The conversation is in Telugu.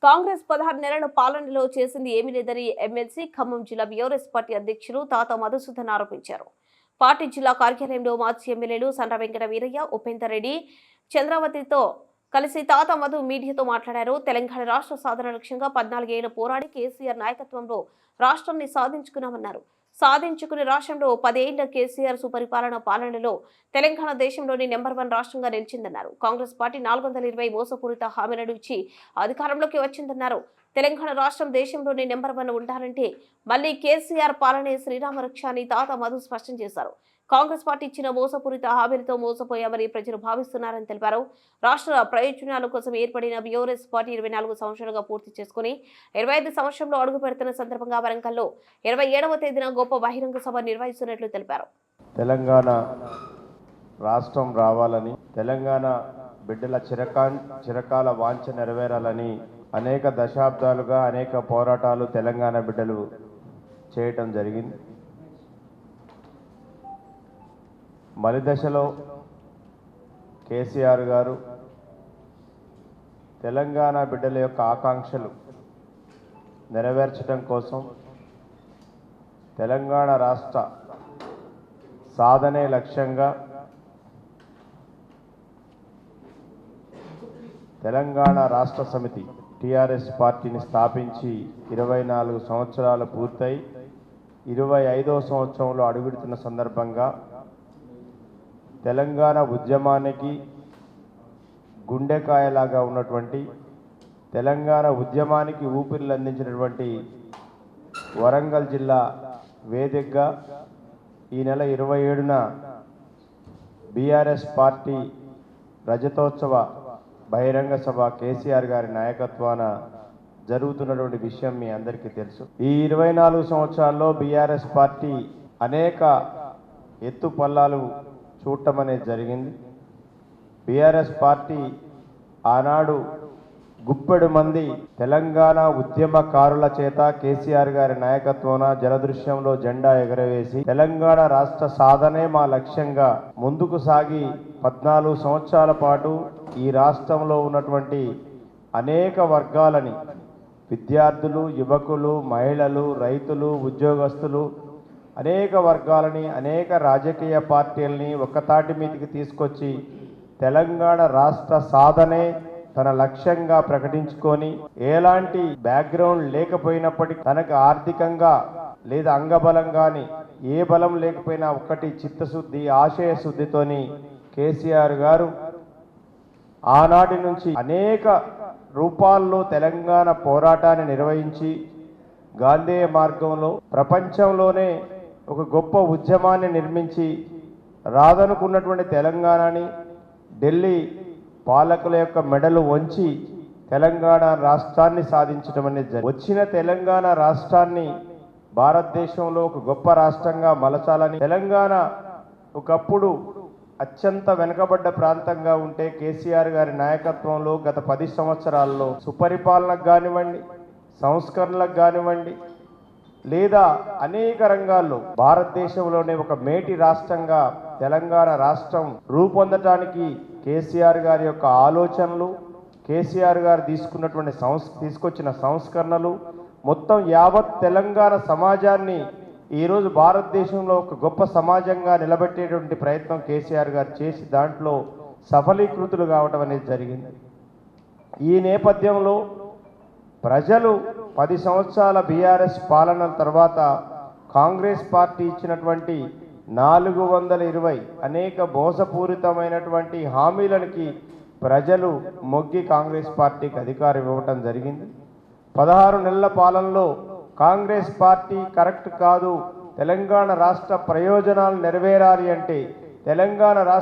కాంగ్రెస్ 16 నెలల పాలనలో చేసింది ఏమీ లేదని ఎమ్మెల్సీ ఖమ్మం జిల్లా బీఆర్ఎస్ పార్టీ అధ్యక్షులు తాత మధుసూదన్ ఆరోపించారు. పార్టీ జిల్లా కార్యాలయంలో మాజీ ఎమ్మెల్యేలు సండ్ర వెంకట వీరయ్య, ఉపేందర్ రెడ్డి, చంద్రావతితో కలిసి తాత మధు మీడియాతో మాట్లాడారు. తెలంగాణ రాష్ట్ర సాధన లక్ష్యంగా 14 ఏళ్ల పోరాడి కేసీఆర్ నాయకత్వంలో రాష్ట్రాన్ని సాధించుకున్నామన్నారు. సాధించుకుని రాష్ట్రంలో 10 ఏళ్ల కేసీఆర్ సుపరిపాలన పాలనలో తెలంగాణ దేశంలోని నెంబర్ 1 రాష్ట్రంగా నిలిచిందన్నారు. కాంగ్రెస్ పార్టీ 420 మోసపూరిత హామీలను ఇచ్చి అధికారంలోకి వచ్చిందన్నారు. తెలంగాణ రాష్ట్రం దేశంలోని నెంబర్ 1 ఉండాలంటే మళ్లీ కేసీఆర్ పాలనే శ్రీరామ రక్ష అని తాత మధు స్పష్టం చేశారు. కాంగ్రెస్ పార్టీ ఇచ్చిన మోసపూరిత హామీలతో మోసపోయామని ప్రజలు భావిస్తున్నారని తెలిపారు. రాష్ట్ర ప్రయోజనాల కోసం ఏర్పడిన బీఆర్ఎస్ పార్టీ 24 సంవత్సరాలుగా పూర్తి చేసుకుని 25 సంవత్సరంలో అడుగు పెడుతున్న సందర్భంగా వరంగల్లో 27వ తేదీన గొప్ప బహిరంగ సభ నిర్వహిస్తున్నట్లు తెలిపారు. తెలంగాణ రాష్ట్రం రావాలని, తెలంగాణ బిడ్డల చిరకాల వాంఛ నెరవేరాలని అనేక దశాబ్దాలుగా అనేక పోరాటాలు తెలంగాణ బిడ్డలు చేయటం జరిగింది. మలి దశలో కేసీఆర్ గారు తెలంగాణ బిడ్డల యొక్క ఆకాంక్షలు నెరవేర్చడం కోసం తెలంగాణ రాష్ట్ర సాధనే లక్ష్యంగా తెలంగాణ రాష్ట్ర సమితి టీఆర్ఎస్ పార్టీని స్థాపించి 24 సంవత్సరాలు పూర్తయి 25వ సంవత్సరంలో అడుగుపెడుతున్న సందర్భంగా తెలంగాణ ఉద్యమానికి గుండెకాయలాగా ఉన్నటువంటి, తెలంగాణ ఉద్యమానికి ఊపిరిలు అందించినటువంటి వరంగల్ జిల్లా వేదికగా ఈ నెల 27న బీఆర్ఎస్ పార్టీ రజతోత్సవ బహిరంగ సభ కేసీఆర్ గారి నాయకత్వాన జరుగుతున్నటువంటి విషయం మీ అందరికీ తెలుసు. ఈ 24 సంవత్సరాల్లో బీఆర్ఎస్ పార్టీ అనేక ఎత్తు పల్లాలు చూడటం అనేది జరిగింది. బీఆర్ఎస్ పార్టీ ఆనాడు గుప్పెడు మంది తెలంగాణ ఉద్యమకారుల చేత కేసీఆర్ గారి నాయకత్వాన జలదృశ్యంలో జెండా ఎగరవేసి తెలంగాణ రాష్ట్ర సాధనే మా లక్ష్యంగా ముందుకు సాగి 14 సంవత్సరాల పాటు ఈ రాష్ట్రంలో ఉన్నటువంటి అనేక వర్గాలని, విద్యార్థులు, యువకులు, మహిళలు, రైతులు, ఉద్యోగస్తులు, అనేక వర్గాలని, అనేక రాజకీయ పార్టీలని ఒక్కతాటి మీదకి తీసుకొచ్చి తెలంగాణ రాష్ట్ర సాధనే తన లక్ష్యంగా ప్రకటించుకొని ఎలాంటి బ్యాక్గ్రౌండ్ లేకపోయినప్పటికీ తనకు ఆర్థికంగా లేదా అంగబలం కానీ ఏ బలం లేకపోయినా ఒక్కటి చిత్తశుద్ధి, ఆశయ శుద్ధితోని కేసీఆర్ గారు ఆనాటి నుంచి అనేక రూపాల్లో తెలంగాణ పోరాటాన్ని నిర్వహించి గాంధేయ మార్గంలో ప్రపంచంలోనే ఒక గొప్ప ఉద్యమాన్ని నిర్మించి రాదనుకున్నటువంటి తెలంగాణని ఢిల్లీ పాలకుల యొక్క మెడలు వంచి తెలంగాణ రాష్ట్రాన్ని సాధించడం అనేది వచ్చిన తెలంగాణ రాష్ట్రాన్ని భారతదేశంలో ఒక గొప్ప రాష్ట్రంగా మలచాలని, తెలంగాణ ఒకప్పుడు అత్యంత వెనుకబడ్డ ప్రాంతంగా ఉంటే కేసీఆర్ గారి నాయకత్వంలో గత 10 సంవత్సరాల్లో సుపరిపాలనకు కానివ్వండి, సంస్కరణలకు కానివ్వండి, లేదా అనేక రంగాల్లో భారతదేశంలోనే ఒక మేటి రాష్ట్రంగా తెలంగాణ రాష్ట్రం రూపొందటానికి కేసీఆర్ గారి యొక్క ఆలోచనలు, కేసీఆర్ గారు తీసుకొచ్చిన సంస్కరణలు మొత్తం యావత్ తెలంగాణ సమాజాన్ని ఈరోజు భారతదేశంలో ఒక గొప్ప సమాజంగా నిలబెట్టేటువంటి ప్రయత్నం కేసీఆర్ గారు చేసి దాంట్లో సఫలీకృతులు కావడం అనేది జరిగింది. ఈ నేపథ్యంలో ప్రజలు 10 సంవత్సరాల బీఆర్ఎస్ పాలన తర్వాత కాంగ్రెస్ పార్టీ ఇచ్చినటువంటి 420 అనేక మోసపూరితమైనటువంటి హామీలకి ప్రజలు మొగ్గి కాంగ్రెస్ పార్టీకి అధికారం ఇవ్వటం జరిగింది. 16 నెలల పాలనలో కాంగ్రెస్ పార్టీ కరెక్ట్ కాదు, తెలంగాణ రాష్ట్ర ప్రయోజనాలు నెరవేరాలి అంటే తెలంగాణ